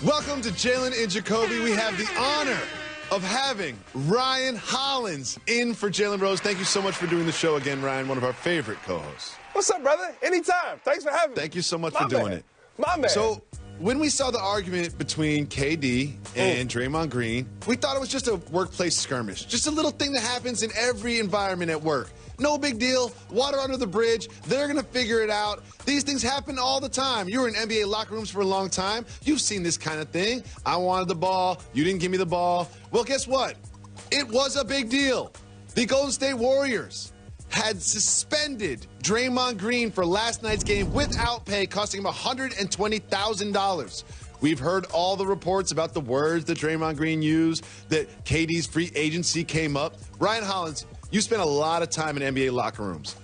Welcome to Jalen and Jacoby. We have the honor of having Ryan Hollins in for Jalen Rose. Thank you so much for doing the show again, Ryan, one of our favorite co-hosts. What's up, brother? Anytime. Thanks for having me. Thank you so much for doing it. My man. So, when we saw the argument between KD and Draymond Green, we thought it was just a workplace skirmish. Just a little thing that happens in every environment at work. No big deal. Water under the bridge. They're going to figure it out. These things happen all the time. You were in NBA locker rooms for a long time. You've seen this kind of thing. I wanted the ball. You didn't give me the ball. Well, guess what? It was a big deal. The Golden State Warriors had suspended Draymond Green for last night's game without pay, costing him $120,000. We've heard all the reports about the words that Draymond Green used, that KD's free agency came up. Ryan Hollins, you spent a lot of time in NBA locker rooms.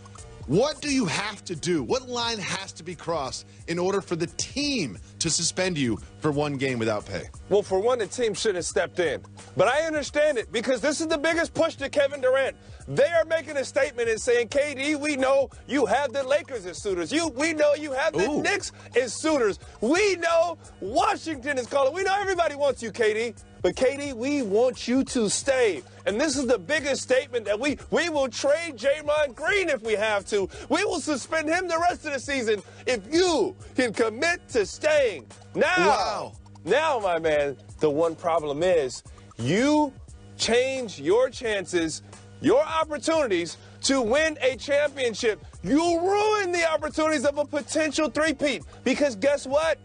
What do you have to do? What line has to be crossed in order for the team to suspend you for one game without pay? Well, for one, the team should have stepped in. But I understand it because this is the biggest push to Kevin Durant. They are making a statement and saying, KD, we know you have the Lakers as suitors. We know you have the Knicks as suitors. We know Washington is calling. We know everybody wants you, KD. But, KD, we want you to stay. And this is the biggest statement that we will trade Draymond Green if we have to. We will suspend him the rest of the season if you can commit to staying. Now, my man, the one problem is you change your chances, your opportunities to win a championship. You ruin the opportunities of a potential three-peat. Because guess what?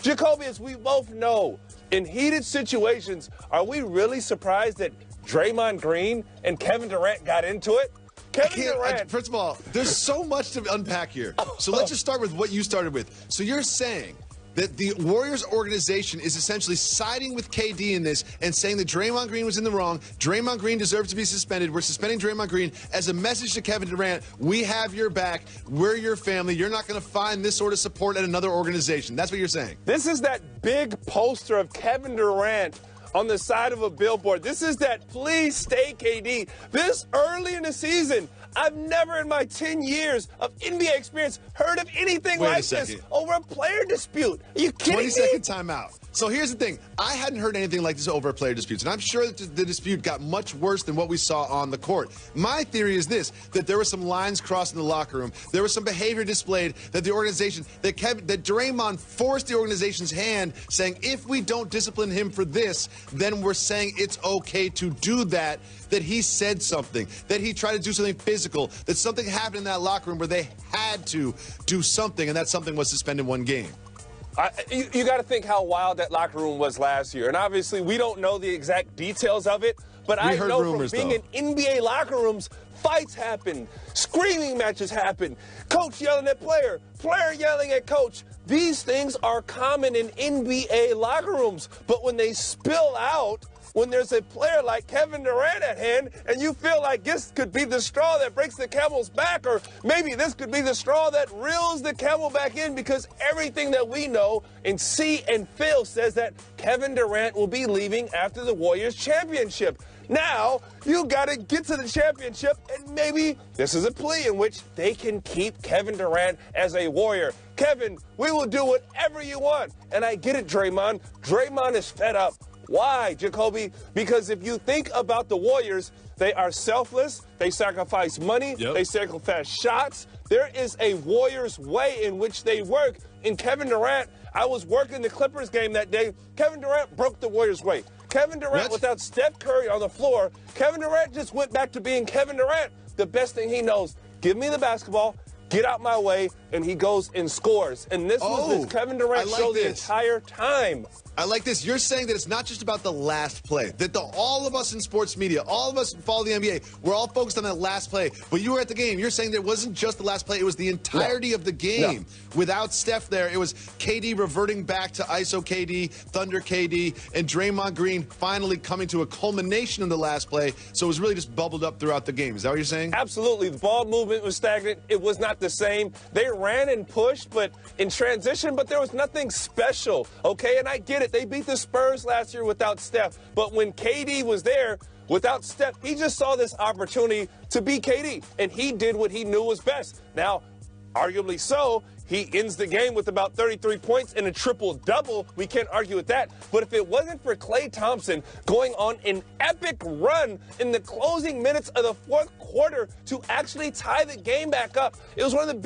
Jacoby, as we both know, in heated situations, are we really surprised that Draymond Green and Kevin Durant got into it? First of all, there's so much to unpack here. So let's just start with what you started with. So you're saying that the Warriors organization is essentially siding with KD in this and saying that Draymond Green was in the wrong. Draymond Green deserves to be suspended. We're suspending Draymond Green as a message to Kevin Durant. We have your back. We're your family. You're not going to find this sort of support at another organization. That's what you're saying. This is that big poster of Kevin Durant on the side of a billboard. This is that please stay KD. This early in the season, I've never in my 10 years of NBA experience heard of anything like this over a player dispute. Are you kidding me? 20-second timeout. So here's the thing. I hadn't heard anything like this over player disputes, and I'm sure that the dispute got much worse than what we saw on the court. My theory is this, that there were some lines crossed in the locker room. There was some behavior displayed that the organization, that Draymond forced the organization's hand, saying if we don't discipline him for this, then we're saying it's okay to do that, that he said something, that he tried to do something physical, that something happened in that locker room where they had to do something, and that something was suspended one game. You got to think how wild that locker room was last year. And obviously, we don't know the exact details of it. But I know from being in NBA locker rooms, fights happen, screaming matches happen, coach yelling at player, player yelling at coach. These things are common in NBA locker rooms. But when they spill out, when there's a player like Kevin Durant at hand, and you feel like this could be the straw that breaks the camel's back, or maybe this could be the straw that reels the camel back in, because everything that we know and see and feel says that Kevin Durant will be leaving after the Warriors championship. Now, you got to get to the championship, and maybe this is a plea in which they can keep Kevin Durant as a Warrior. Kevin, we will do whatever you want. And I get it, Draymond. Draymond is fed up. Why, Jacoby? Because if you think about the Warriors, they are selfless. They sacrifice money. They sacrifice shots. There is a Warriors way in which they work. And Kevin Durant, I was working the Clippers game that day. Kevin Durant broke the Warriors' way. Kevin Durant, without Steph Curry on the floor, Kevin Durant just went back to being Kevin Durant. The best thing he knows, give me the basketball, get out my way, and he goes and scores. And this was the Kevin Durant show the entire time. I like this. You're saying that it's not just about the last play, that all of us in sports media, all of us who follow the NBA, we're all focused on that last play. But you were at the game. You're saying that it wasn't just the last play. It was the entirety of the game. Without Steph there, it was KD reverting back to ISO KD, Thunder KD, and Draymond Green finally coming to a culmination in the last play. So it was really just bubbled up throughout the game. Is that what you're saying? Absolutely. The ball movement was stagnant. It was not the same. They ran and pushed, but in transition, but there was nothing special. Okay, and I get it. They beat the Spurs last year without Steph. But when KD was there, without Steph, he just saw this opportunity to beat KD. And he did what he knew was best. Now, arguably so. He ends the game with about 33 points and a triple-double. We can't argue with that. But if it wasn't for Klay Thompson going on an epic run in the closing minutes of the fourth quarter to actually tie the game back up, it was one of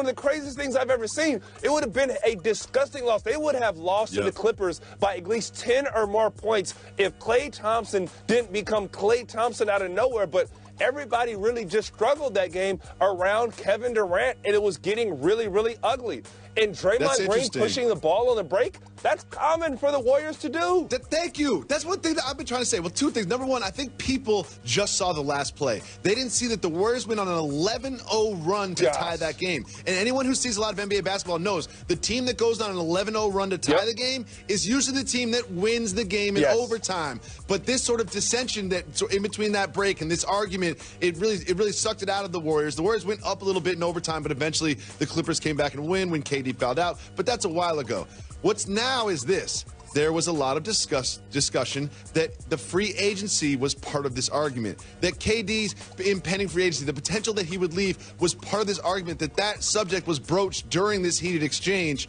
the craziest things I've ever seen. It would have been a disgusting loss. They would have lost to the Clippers by at least 10 or more points if Klay Thompson didn't become Klay Thompson out of nowhere. But everybody really just struggled that game around Kevin Durant, and it was getting really, really ugly. And Draymond Green pushing the ball on the break, that's common for the Warriors to do. Thank you. That's one thing that I've been trying to say. Well, two things. Number one, I think people just saw the last play. They didn't see that the Warriors went on an 11-0 run to tie that game. And anyone who sees a lot of NBA basketball knows the team that goes on an 11-0 run to tie the game is usually the team that wins the game in overtime. But this sort of dissension that in between that break and this argument, it really sucked it out of the Warriors. The Warriors went up a little bit in overtime, but eventually the Clippers came back and win when KD fouled out. But that's a while ago. What's now is this. There was a lot of discussion that the free agency was part of this argument, that KD's impending free agency, the potential that he would leave was part of this argument, that subject was broached during this heated exchange.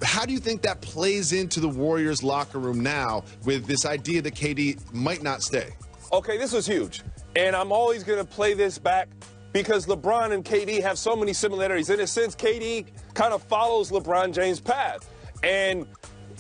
How do you think that plays into the Warriors locker room now with this idea that KD might not stay? Okay, this was huge. And I'm always going to play this back because LeBron and KD have so many similarities. In a sense, KD kind of follows LeBron James' path. And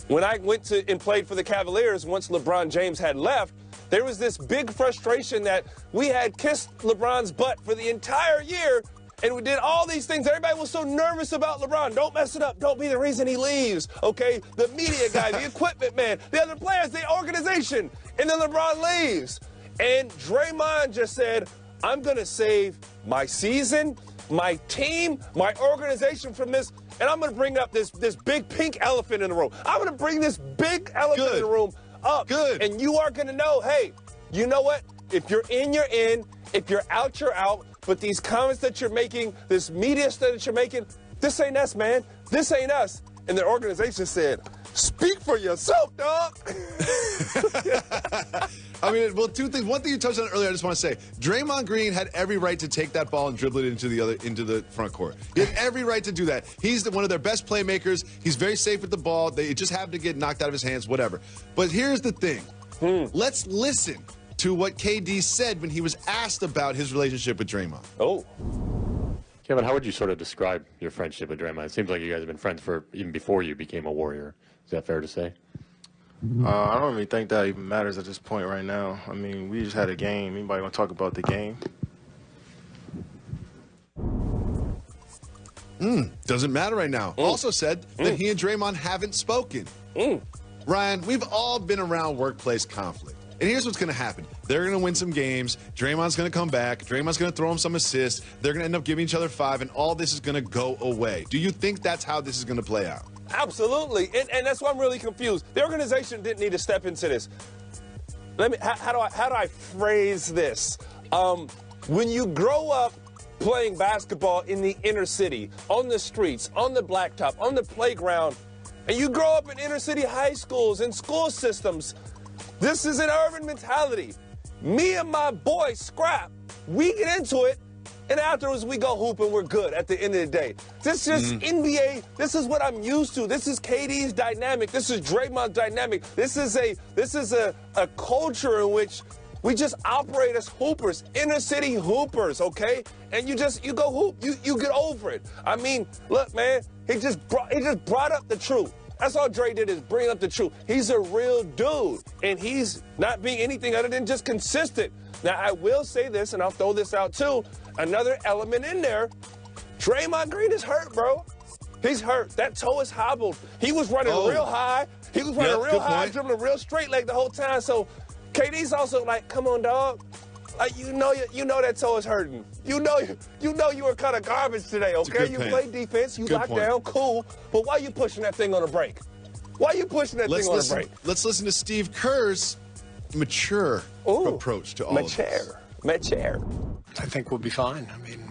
when I went to and played for the Cavaliers, once LeBron James had left, there was this big frustration that we had kissed LeBron's butt for the entire year, and we did all these things. Everybody was so nervous about LeBron. Don't mess it up. Don't be the reason he leaves, okay? The media guy, the equipment man, the other players, the organization. And then LeBron leaves. And Draymond just said, I'm going to save my season, my team, my organization from this, and I'm going to bring up this big pink elephant in the room. I'm going to bring this big elephant in the room up. And you are going to know, hey, you know what? If you're in, you're in. If you're out, you're out. But these comments that you're making, this media stuff that you're making, this ain't us, man. This ain't us. And the organization said, speak for yourself, dog. I mean, well, two things. One thing you touched on earlier, I just want to say, Draymond Green had every right to take that ball and dribble it into the front court. He had every right to do that. He's one of their best playmakers. He's very safe with the ball. They just happened to get knocked out of his hands, whatever. But here's the thing. Let's listen to what KD said when he was asked about his relationship with Draymond. Oh. Kevin, how would you sort of describe your friendship with Draymond? It seems like you guys have been friends for even before you became a Warrior. Is that fair to say? I don't really think that even matters at this point right now. I mean, we just had a game. Anybody want to talk about the game? Doesn't matter right now. Also said that he and Draymond haven't spoken. Ryan, we've all been around workplace conflict. And here's what's going to happen. They're going to win some games. Draymond's going to come back. Draymond's going to throw him some assists. They're going to end up giving each other 5, and all this is going to go away. Do you think that's how this is going to play out? Absolutely. And that's why I'm really confused. The organization didn't need to step into this. How do I phrase this? When you grow up playing basketball in the inner city, on the streets, on the blacktop, on the playground, and you grow up in inner city high schools and school systems, this is an urban mentality. Me and my boy Scrap, we get into it, and afterwards we go hoop and we're good at the end of the day. This is NBA. This is what I'm used to. This is KD's dynamic. This is Draymond's dynamic. This is a culture in which we just operate as hoopers, inner city hoopers, okay? And you go hoop. You get over it. I mean, look, man, he just brought up the truth. That's all Dre did, is bring up the truth. He's a real dude, and he's not being anything other than just consistent. Now, I will say this, and I'll throw this out too. Another element in there, Draymond Green is hurt, bro. He's hurt. That toe is hobbled. He was running real high. He was running real high, dribbling real straight leg the whole time. So KD's also like, come on, dog. Like, you know that toe is hurting. You know you were kind of garbage today, okay? You play defense, you lock down, cool. But why you pushing that thing on a break? Why you pushing that thing on a break? Let's listen to Steve Kerr's mature approach to all of this. Mature. I think we'll be fine. I mean,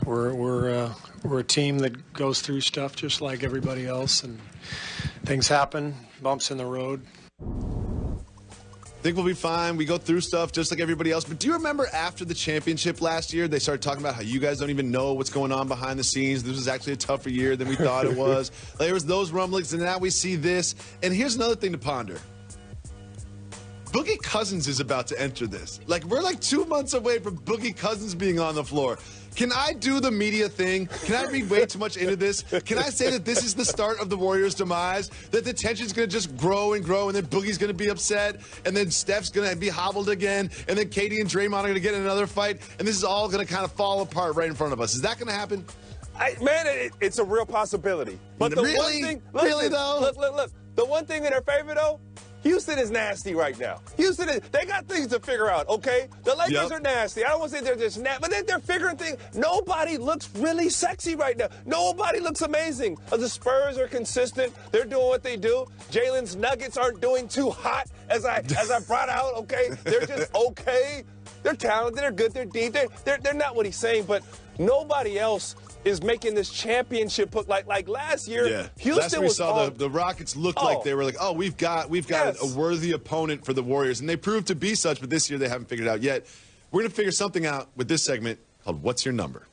we're a team that goes through stuff just like everybody else, and things happen, bumps in the road. think we'll be fine. We go through stuff just like everybody else. But do you remember after the championship last year, they started talking about how you guys don't even know what's going on behind the scenes. This was actually a tougher year than we thought it was. There was those rumblings, and now we see this. And here's another thing to ponder. Boogie Cousins is about to enter this. Like, we're like 2 months away from Boogie Cousins being on the floor. Can I do the media thing? Can I read way too much into this? Can I say that this is the start of the Warriors' demise? That the tension's going to just grow and grow, and then Boogie's going to be upset, and then Steph's going to be hobbled again, and then Katie and Draymond are going to get in another fight, and this is all going to kind of fall apart right in front of us. Is that going to happen? It's a real possibility. But the really? one thing, listen, really though? Look. The one thing in their favor though, Houston is nasty right now. They got things to figure out, okay? The Lakers are nasty. I don't want to say they're just nasty, but they're figuring things. Nobody looks really sexy right now. Nobody looks amazing. The Spurs are consistent. They're doing what they do. Jalen's Nuggets aren't doing too hot, as I brought out, okay? They're just okay. They're talented. They're good. They're deep. They're not what he's saying, but nobody else is making this championship look like last year. Yeah. Houston last year we saw the Rockets looked like they were like, oh, we've got a worthy opponent for the Warriors, and they proved to be such. But this year they haven't figured it out yet. We're gonna figure something out with this segment called "What's Your Number."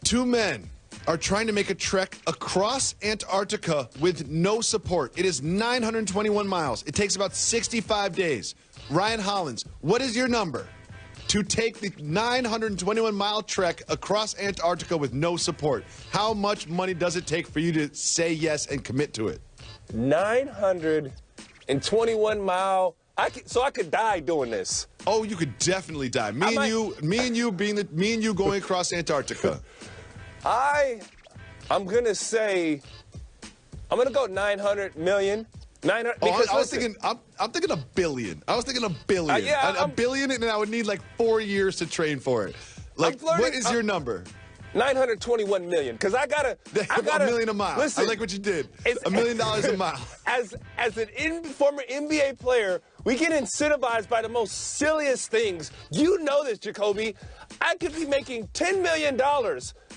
Two men are trying to make a trek across Antarctica with no support. It is 921 miles. It takes about 65 days. Ryan Hollins, what is your number to take the 921-mile trek across Antarctica with no support? How much money does it take for you to say yes and commit to it? 921 mile. So I could die doing this. Oh, you could definitely die. Me and you going across Antarctica. I'm gonna say, I'm gonna go 900 million. 900. I was thinking, I'm thinking a billion. I was thinking a billion. A billion, and I would need like 4 years to train for it. Like, what is your number? 921 million. Because I gotta a million a mile. Listen, I like what you did. $1 million a mile. As an former NBA player, we get incentivized by the most silliest things. You know this, Jacoby. I could be making $10 million.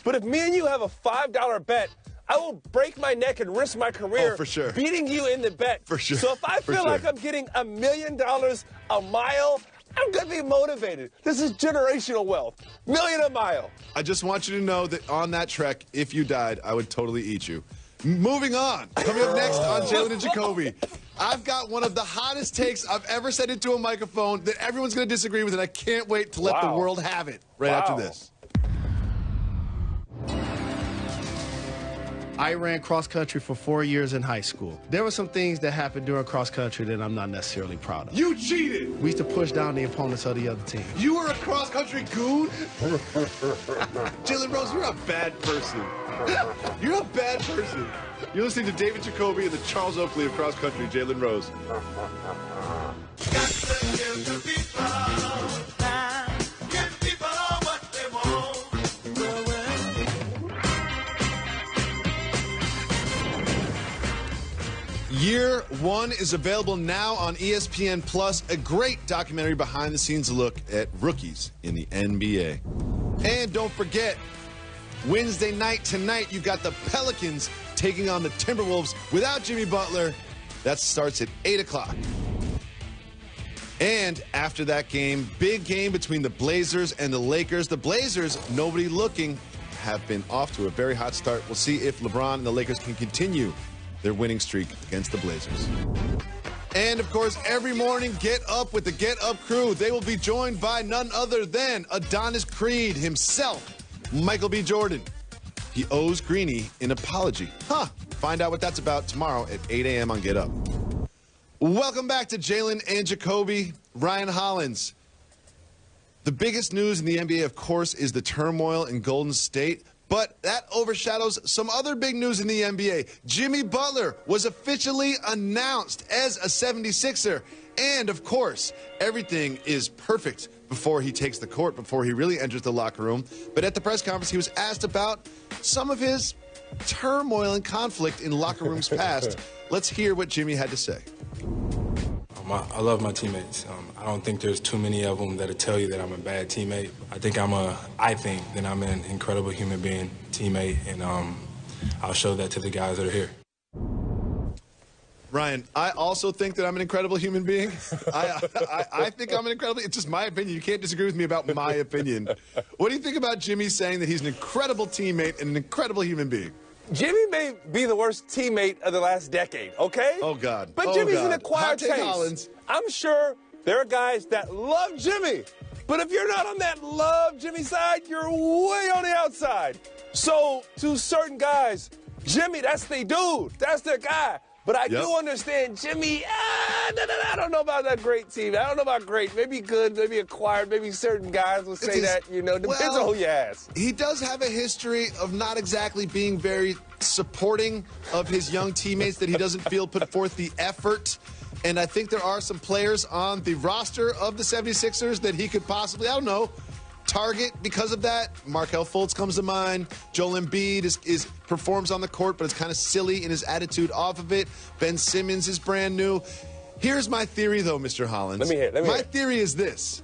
But if me and you have a $5 bet, I will break my neck and risk my career for sure. beating you in the bet. For sure. So if I feel like I'm getting $1 million a mile, I'm going to be motivated. This is generational wealth. $1 million a mile. I just want you to know that on that trek, if you died, I would totally eat you. Moving on. Coming up next on Jalen and Jacoby, I've got one of the hottest takes I've ever said into a microphone that everyone's going to disagree with, and I can't wait to let the world have it after this. I ran cross country for 4 years in high school. There were some things that happened during cross country that I'm not necessarily proud of. You cheated! We used to push down the opponents of the other team. You were a cross country goon? Jalen Rose, you're a bad person. You're a bad person. You're listening to David Jacoby and the Charles Oakley of cross country, Jalen Rose. Year One is available now on ESPN Plus, a great documentary behind-the-scenes look at rookies in the NBA. And don't forget, Wednesday night tonight, you got the Pelicans taking on the Timberwolves without Jimmy Butler. That starts at 8 o'clock. And after that game, big game between the Blazers and the Lakers. The Blazers, nobody looking, have been off to a very hot start. We'll see if LeBron and the Lakers can continue their winning streak against the Blazers. And, of course, every morning, Get Up with the Get Up crew. They will be joined by none other than Adonis Creed himself, Michael B. Jordan. He owes Greeny an apology. Find out what that's about tomorrow at 8 a.m. on Get Up. Welcome back to Jalen and Jacoby. Ryan Hollins. The biggest news in the NBA, of course, is the turmoil in Golden State. But that overshadows some other big news in the NBA. Jimmy Butler was officially announced as a 76er. And, of course, everything is perfect before he takes the court, before he really enters the locker room. But at the press conference, he was asked about some of his turmoil and conflict in locker rooms past. Let's hear what Jimmy had to say. I love my teammates. I don't think there's too many of them that'll tell you that I'm a bad teammate. I think that I'm an incredible human being, teammate, and I'll show that to the guys that are here. Ryan, I also think that I'm an incredible human being. I think I'm an incredible. It's just my opinion. You can't disagree with me about my opinion. What do you think about Jimmy saying that he's an incredible teammate and an incredible human being? Jimmy may be the worst teammate of the last decade, okay? Oh, God. But Jimmy's an acquired taste. I'm sure there are guys that love Jimmy. But if you're not on that love Jimmy side, you're way on the outside. So to certain guys, Jimmy, that's their dude. That's their guy. But I do understand Jimmy, I don't know about that great team. I don't know about great. Maybe good, maybe acquired, maybe certain guys will say that, you know, depends on who you ask. He does have a history of not exactly being very supporting of his young teammates, that he doesn't feel put forth the effort. And I think there are some players on the roster of the 76ers that he could possibly, I don't know, target because of that. Markelle Fultz comes to mind. Joel Embiid performs on the court, but it's kind of silly in his attitude off of it. Ben Simmons is brand new. Here's my theory, though, Mr. Hollins. Let me hear. My theory is this.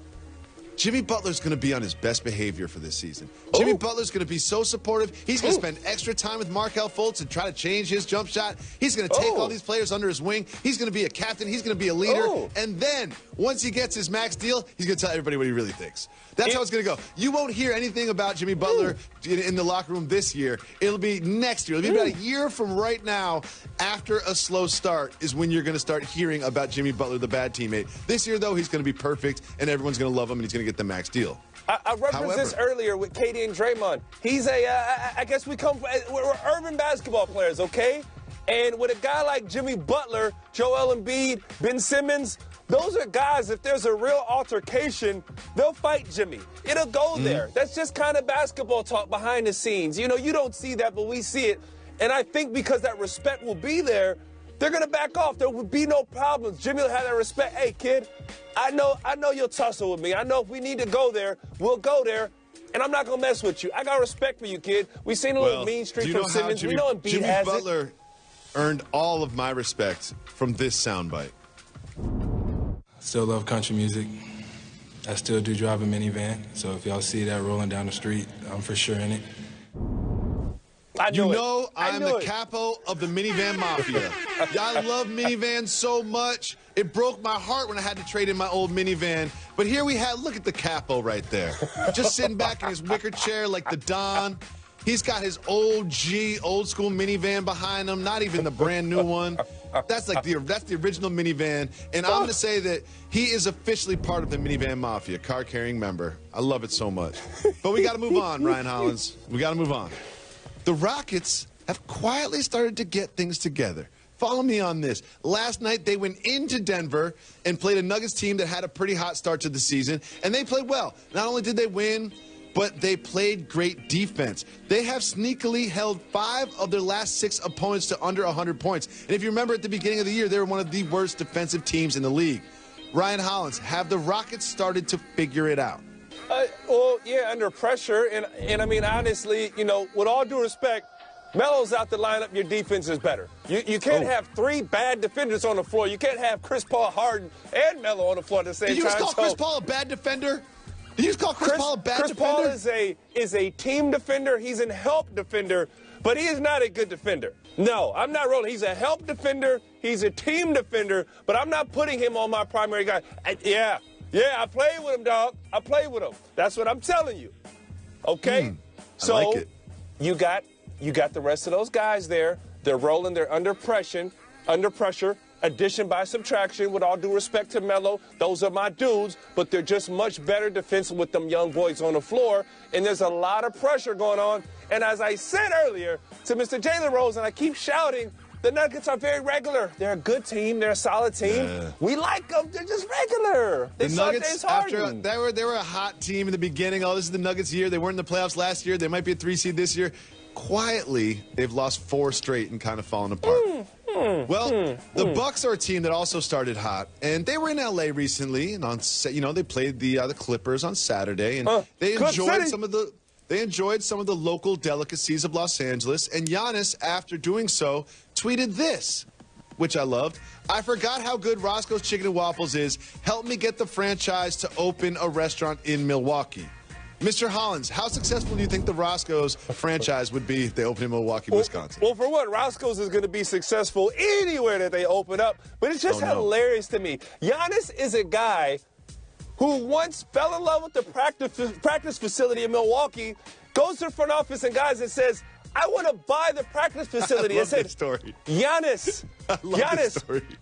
Jimmy Butler's going to be on his best behavior for this season. Jimmy Butler's going to be so supportive. He's going to spend extra time with Markelle Fultz and try to change his jump shot. He's going to take all these players under his wing. He's going to be a captain. He's going to be a leader. And then, once he gets his max deal, he's going to tell everybody what he really thinks. That's how it's going to go. You won't hear anything about Jimmy Butler in the locker room this year. It'll be next year. It'll be about a year from right now, after a slow start, is when you're going to start hearing about Jimmy Butler, the bad teammate. This year, though, he's going to be perfect, and everyone's going to love him, and he's going to get the max deal. I referenced this earlier with KD and Draymond. He's I guess we're urban basketball players, okay? And with a guy like Jimmy Butler, Joel Embiid, Ben Simmons, those are guys, if there's a real altercation, they'll fight Jimmy. It'll go there. That's just kind of basketball talk behind the scenes. You know, you don't see that, but we see it. And I think because that respect will be there, they're going to back off. There will be no problems. Jimmy will have that respect. Hey, kid, I know you'll tussle with me. I know if we need to go there, we'll go there. And I'm not going to mess with you. I got respect for you, kid. We've seen a little mean streak from Simmons. We know Embiid has Jimmy Butler earned all of my respect from this soundbite. Still love country music. I still do drive a minivan. So if y'all see that rolling down the street, I'm for sure in it. I'm the capo of the minivan mafia. I love minivans so much. It broke my heart when I had to trade in my old minivan. But here we have, look at the capo right there. Just sitting back in his wicker chair like the Don. He's got his old school minivan behind him, not even the brand new one. That's the original minivan. And I'm going to say that he is officially part of the minivan mafia, car-carrying member. I love it so much. But we got to move on, Ryan Hollins. We got to move on. The Rockets have quietly started to get things together. Follow me on this. Last night, they went into Denver and played a Nuggets team that had a pretty hot start to the season, and they played well. Not only did they win, but they played great defense. They have sneakily held 5 of their last 6 opponents to under 100 points. And if you remember at the beginning of the year, they were one of the worst defensive teams in the league. Ryan Hollins, have the Rockets started to figure it out? Well, yeah, under pressure. And I mean, honestly, you know, with all due respect, Melo's out the lineup, your defense is better. You can't have 3 bad defenders on the floor. You can't have Chris Paul, Harden, and Melo on the floor at the same time. Did you just call Chris Paul a bad defender? Did you just call Chris Paul a bad defender? Chris Paul is a team defender. He's a help defender, but he is not a good defender. No, I'm not rolling. He's a help defender. He's a team defender, but I'm not putting him on my primary guy. Yeah, I played with him, dog. I played with him. That's what I'm telling you. Okay? I like it. You got the rest of those guys there. They're rolling. They're under pressure. Addition by subtraction, with all due respect to Melo, those are my dudes, but they're just much better defensive with them young boys on the floor, and there's a lot of pressure going on. And as I said earlier to Mr. Jalen Rose, and I keep shouting, the Nuggets are very regular. They're a good team. They're a solid team. Yeah. We like them. They're just regular. The Nuggets, after they were a hot team in the beginning. Oh, this is the Nuggets year. They weren't in the playoffs last year. They might be a 3 seed this year. Quietly, they've lost 4 straight and kind of fallen apart. The Bucks are a team that also started hot, and they were in LA recently, and they played the Clippers on Saturday, and they enjoyed some of the local delicacies of Los Angeles. And Giannis, after doing so, tweeted this. which I loved. I forgot how good Roscoe's Chicken and Waffles is. Help me get the franchise to open a restaurant in Milwaukee. Mr. Hollins, how successful do you think the Roscoe's franchise would be if they open in Milwaukee, Wisconsin? Well, for one, Roscoe's is going to be successful anywhere that they open up. But it's just hilarious to me. Giannis is a guy who once fell in love with the practice facility in Milwaukee, goes to the front office and guys and says, I want to buy the practice facility. I love this story. Giannis,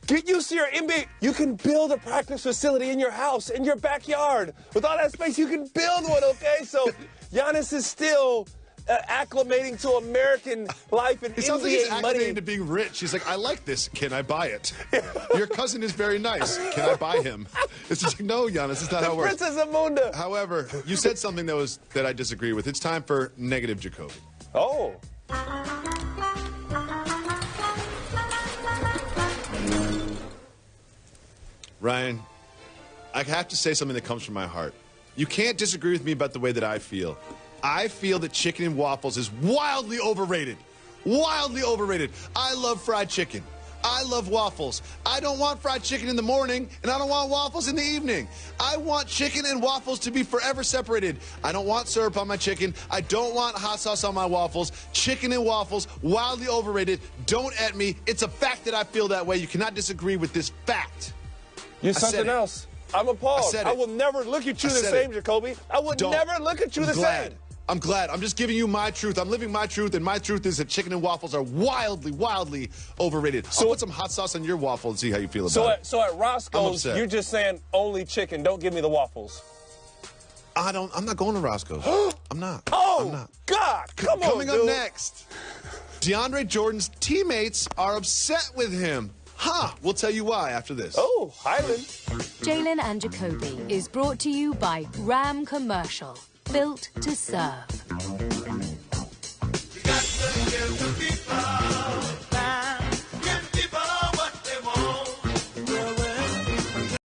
get used to your NBA. You can build a practice facility in your house, in your backyard. With all that space, you can build one, okay? So Giannis is still acclimating to American life and it sounds like he's NBA money. acclimating to being rich. He's like, I like this. Can I buy it? Your cousin is very nice. Can I buy him? It's just like, no, Giannis, it's not how it works. Princess Amunda. However, you said something that I disagree with. It's time for negative Jacoby. Oh. Ryan, I have to say something that comes from my heart. You can't disagree with me about the way that I feel. I feel that chicken and waffles is wildly overrated. Wildly overrated. I love fried chicken. I love waffles. I don't want fried chicken in the morning, and I don't want waffles in the evening. I want chicken and waffles to be forever separated. I don't want syrup on my chicken. I don't want hot sauce on my waffles. Chicken and waffles, wildly overrated. Don't at me. It's a fact that I feel that way. You cannot disagree with this fact. You're something else. I'm appalled. I will never look at you the same, Jacoby. I would never look at you the same. I'm glad. I'm just giving you my truth. I'm living my truth, and my truth is that chicken and waffles are wildly, wildly overrated. So I'll put some hot sauce on your waffle and see how you feel about it. So at Roscoe's, you're just saying only chicken. Don't give me the waffles. I'm not going to Roscoe's. I'm not. Oh, I'm not. God, come on, Coming up next, DeAndre Jordan's teammates are upset with him. We'll tell you why after this. Oh, Highland. Jalen and Jacoby is brought to you by Ram Commercial. Built to serve.